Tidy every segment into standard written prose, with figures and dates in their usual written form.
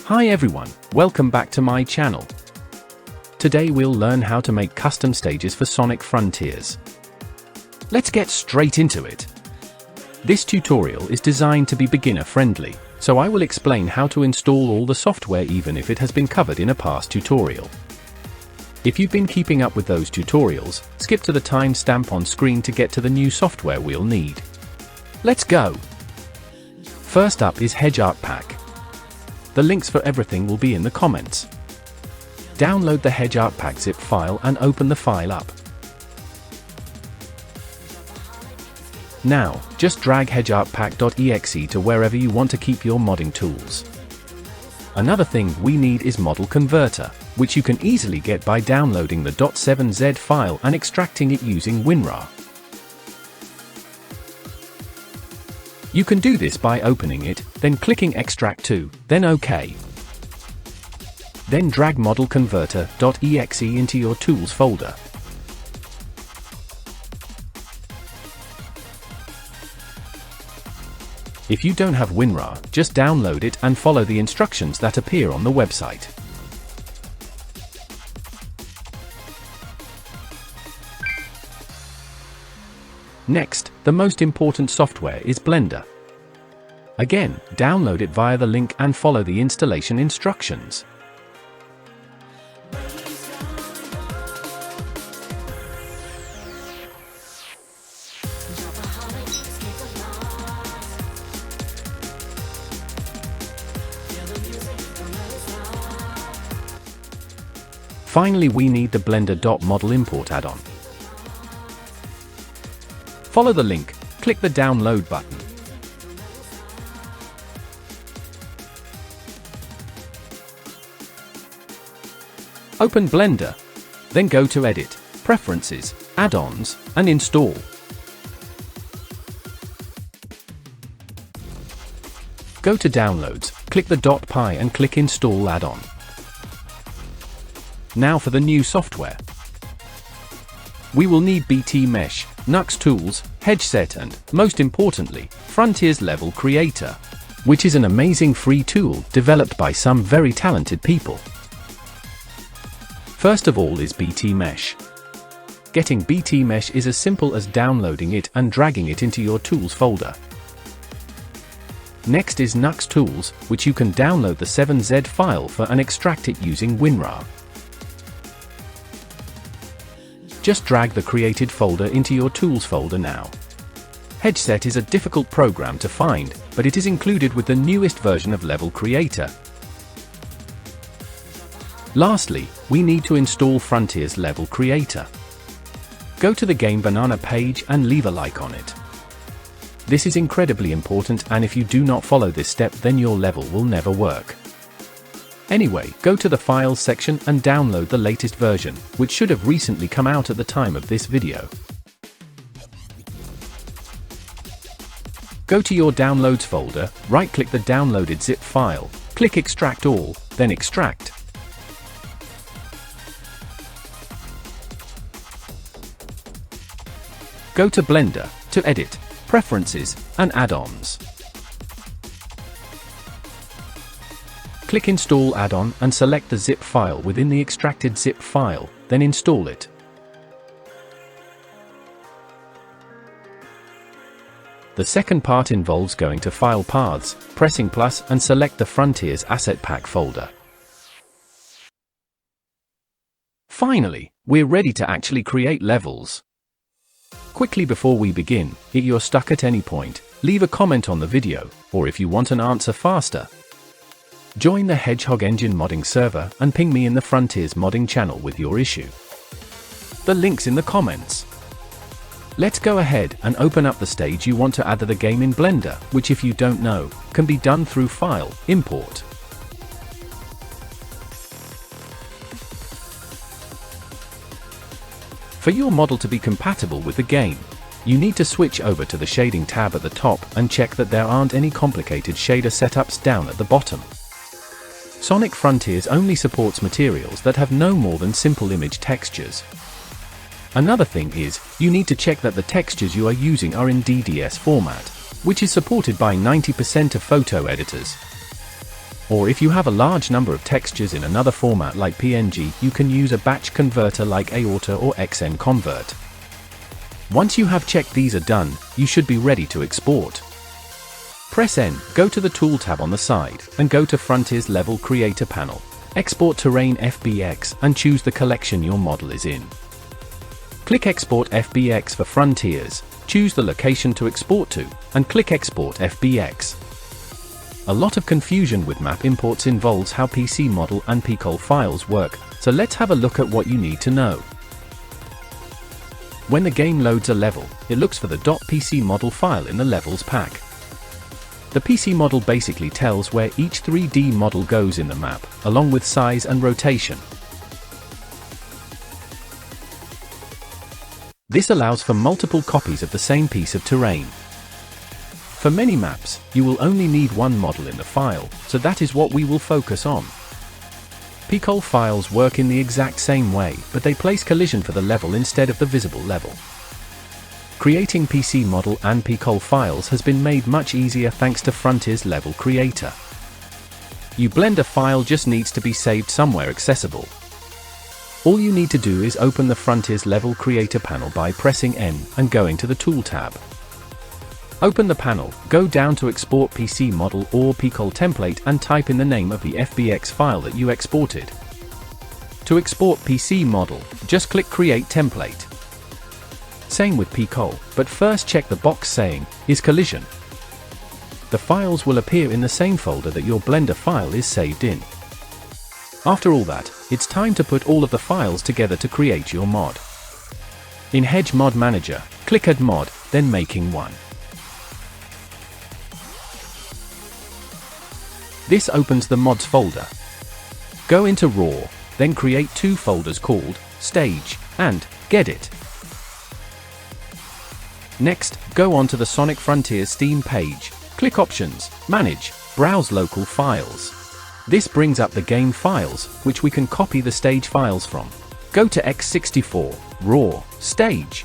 Hi everyone, welcome back to my channel. Today we'll learn how to make custom stages for Sonic Frontiers. Let's get straight into it. This tutorial is designed to be beginner friendly, so I will explain how to install all the software even if it has been covered in a past tutorial. If you've been keeping up with those tutorials, skip to the timestamp on screen to get to the new software we'll need. Let's go! First up is Hedge Art Pack. The links for everything will be in the comments. Download the Hedge Art Pack zip file and open the file up. Now, just drag hedgeartpack.exe to wherever you want to keep your modding tools. Another thing we need is Model Converter, which you can easily get by downloading the .7z file and extracting it using WinRAR. You can do this by opening it, then clicking Extract to, then OK. Then drag modelconverter.exe into your Tools folder. If you don't have WinRAR, just download it and follow the instructions that appear on the website. Next, the most important software is Blender. Again, download it via the link and follow the installation instructions. Finally, we need the Blender.model import add-on. Follow the link, click the download button. Open Blender, then go to Edit, Preferences, Add-ons, and Install. Go to Downloads, click the .py and click Install Add-on. Now for the new software. We will need BT Mesh, Nux Tools, HedgeSet and, most importantly, Frontiers Level Creator, which is an amazing free tool developed by some very talented people. First of all is BT Mesh. Getting BT Mesh is as simple as downloading it and dragging it into your Tools folder. Next is Nux Tools, which you can download the 7z file for and extract it using WinRAR. Just drag the created folder into your Tools folder now. HedgeSet is a difficult program to find, but it is included with the newest version of Level Creator. Lastly, we need to install Frontiers Level Creator. Go to the Game Banana page and leave a like on it. This is incredibly important, and if you do not follow this step, then your level will never work. Anyway, go to the Files section and download the latest version, which should have recently come out at the time of this video. Go to your Downloads folder, right-click the downloaded zip file, click Extract All, then Extract. Go to Blender, to Edit, Preferences, and Add-ons. Click Install Add-on and select the zip file within the extracted zip file, then install it. The second part involves going to File Paths, pressing plus and select the Frontiers Asset Pack folder. Finally, we're ready to actually create levels. Quickly before we begin, if you're stuck at any point, leave a comment on the video, or if you want an answer faster, join the Hedgehog Engine modding server and ping me in the Frontiers modding channel with your issue. The link's in the comments. Let's go ahead and open up the stage you want to add to the game in Blender, which, if you don't know, can be done through File, Import. For your model to be compatible with the game, you need to switch over to the Shading tab at the top and check that there aren't any complicated shader setups down at the bottom. Sonic Frontiers only supports materials that have no more than simple image textures. Another thing is, you need to check that the textures you are using are in DDS format, which is supported by 90% of photo editors. Or if you have a large number of textures in another format like PNG, you can use a batch converter like Aorta or XNConvert. Once you have checked these are done, you should be ready to export. Press N, go to the Tool tab on the side, and go to Frontier's Level Creator panel. Export Terrain FBX and choose the collection your model is in. Click Export FBX for Frontiers, choose the location to export to, and click Export FBX. A lot of confusion with map imports involves how pcmodel and pccol files work, so let's have a look at what you need to know. When the game loads a level, it looks for the .pcmodel file in the levels pack. The pcmodel basically tells where each 3D model goes in the map, along with size and rotation. This allows for multiple copies of the same piece of terrain. For many maps, you will only need one model in the file, so that is what we will focus on. Pccol files work in the exact same way, but they place collision for the level instead of the visible level. Creating pcmodel and pccol files has been made much easier thanks to Frontier's Level Creator. Your Blender file just needs to be saved somewhere accessible. All you need to do is open the Frontier's Level Creator panel by pressing N and going to the Tool tab. Open the panel, go down to Export pcmodel or pccol template and type in the name of the FBX file that you exported. To export pcmodel, just click Create Template. Same with pccol, but first check the box saying, Is collision? The files will appear in the same folder that your Blender file is saved in. After all that, it's time to put all of the files together to create your mod. In Hedge Mod Manager, click Add Mod, then Making One. This opens the Mods folder. Go into Raw, then create two folders called Stage and Gedit. Next, go on to the Sonic Frontiers Steam page, click Options, Manage, Browse Local Files. This brings up the game files, which we can copy the stage files from. Go to x64, Raw, Stage.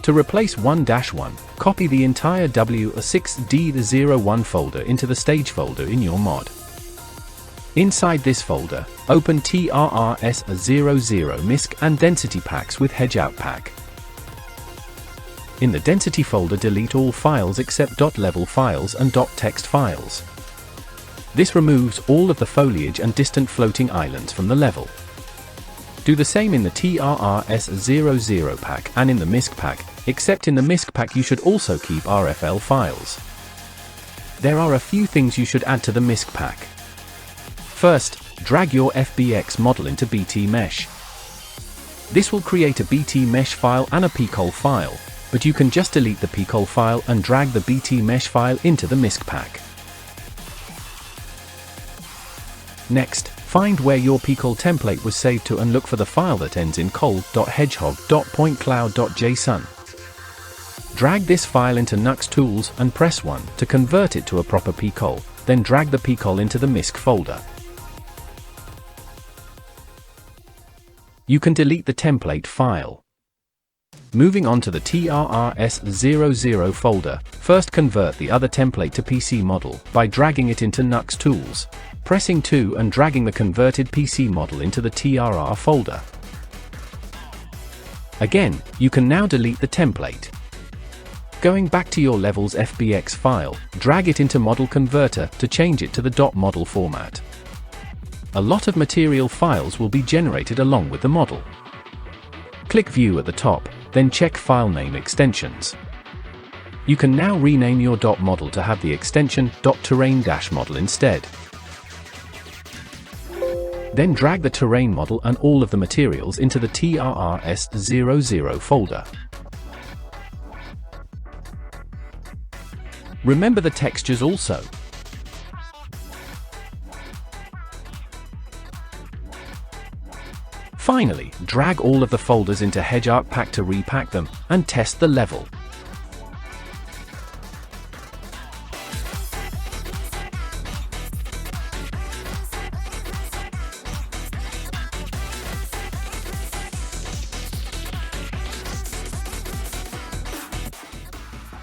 To replace 1-1, copy the entire W6D01 folder into the stage folder in your mod. Inside this folder, open TRRS00 MISC and Density packs with Hedgeout pack. In the Density folder, delete all files except .level files and .text files. This removes all of the foliage and distant floating islands from the level. Do the same in the TRRS00 pack and in the MISC pack, except in the MISC pack you should also keep RFL files. There are a few things you should add to the MISC pack. First, drag your FBX model into BT Mesh. This will create a BT Mesh file and a pccol file, but you can just delete the pccol file and drag the BT Mesh file into the MISC pack. Next, find where your pccol template was saved to and look for the file that ends in col.hedgehog.pointcloud.json. Drag this file into Nux Tools and press 1 to convert it to a proper pccol, then drag the pccol into the MISC folder. You can delete the template file. Moving on to the TRRS00 folder, first convert the other template to pcmodel by dragging it into Nux Tools, pressing 2 and dragging the converted pcmodel into the TRR folder. Again, you can now delete the template. Going back to your level's FBX file, drag it into Model Converter to change it to the .model format. A lot of material files will be generated along with the model. Click View at the top, then check File Name Extensions. You can now rename your .model to have the extension .terrain-model instead. Then drag the terrain model and all of the materials into the TRRS00 folder. Remember the textures also. Finally, drag all of the folders into Hedgeout pack to repack them, and test the level.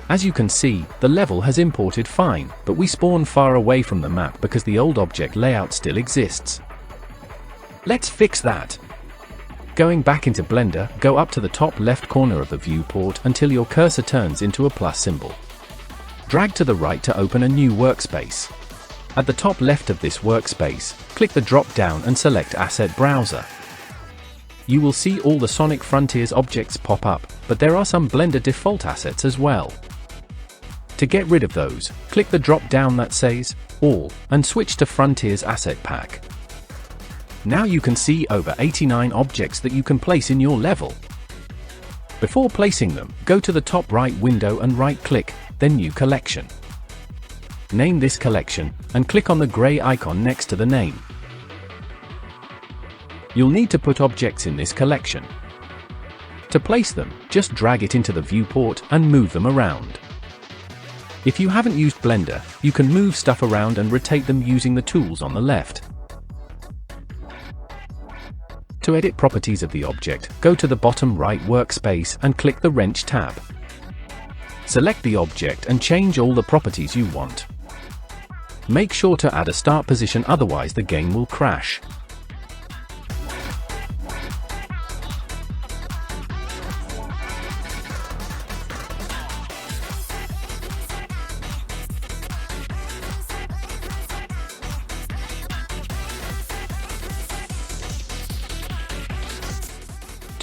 As you can see, the level has imported fine, but we spawn far away from the map because the old object layout still exists. Let's fix that. Going back into Blender, go up to the top left corner of the viewport until your cursor turns into a plus symbol. Drag to the right to open a new workspace. At the top left of this workspace, click the drop down and select Asset Browser. You will see all the Sonic Frontiers objects pop up, but there are some Blender default assets as well. To get rid of those, click the drop down that says All and switch to Frontiers Asset Pack. Now you can see over 89 objects that you can place in your level. Before placing them, go to the top right window and right-click, then New Collection. Name this collection, and click on the grey icon next to the name. You'll need to put objects in this collection. To place them, just drag it into the viewport and move them around. If you haven't used Blender, you can move stuff around and rotate them using the tools on the left. To edit properties of the object, go to the bottom right workspace and click the Wrench tab. Select the object and change all the properties you want. Make sure to add a start position, otherwise the game will crash.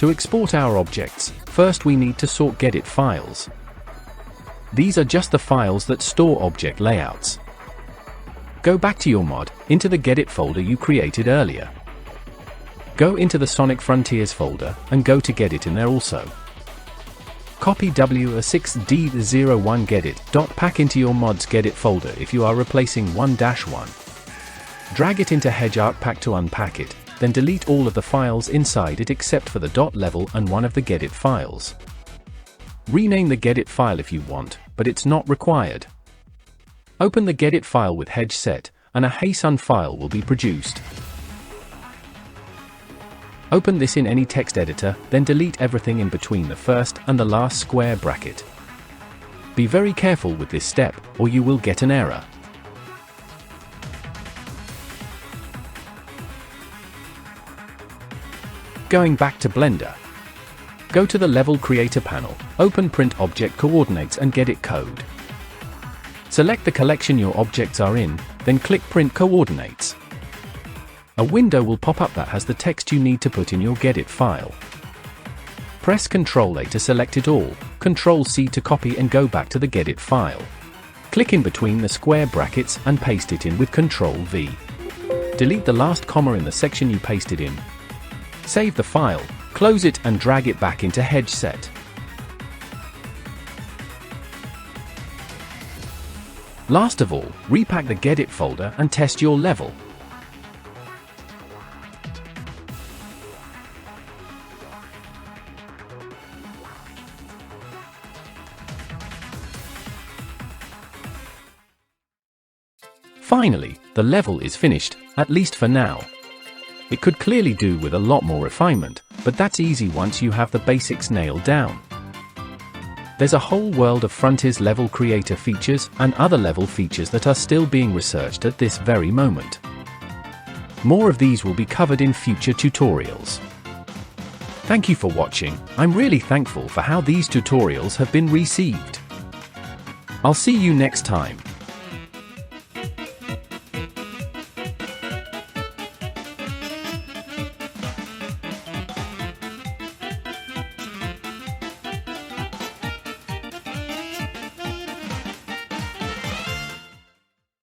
To export our objects, first we need to sort Gedit files. These are just the files that store object layouts. Go back to your mod, into the Gedit folder you created earlier. Go into the Sonic Frontiers folder, and go to Gedit in there also. Copy WA6D01 Gedit.pack into your mod's Gedit folder if you are replacing 1-1. Drag it into Hedge Art Pack to unpack it, then delete all of the files inside it except for the dot level and one of the Gedit files. Rename the Gedit file if you want, but it's not required. Open the Gedit file with Hedge set, and a HeySun file will be produced. Open this in any text editor, then delete everything in between the first and the last square bracket. Be very careful with this step, or you will get an error. Going back to Blender. Go to the Level Creator panel, open Print Object Coordinates and Gedit Code. Select the collection your objects are in, then click Print Coordinates. A window will pop up that has the text you need to put in your Gedit file. Press Ctrl-A to select it all, Ctrl-C to copy and go back to the Gedit file. Click in between the square brackets and paste it in with Ctrl-V. Delete the last comma in the section you pasted in. Save the file, close it and drag it back into Hedge set. Last of all, repack the Gedit folder and test your level. Finally, the level is finished, at least for now. It could clearly do with a lot more refinement, but that's easy once you have the basics nailed down. There's a whole world of Frontiers level creator features and other level features that are still being researched at this very moment. More of these will be covered in future tutorials. Thank you for watching. I'm really thankful for how these tutorials have been received. I'll see you next time.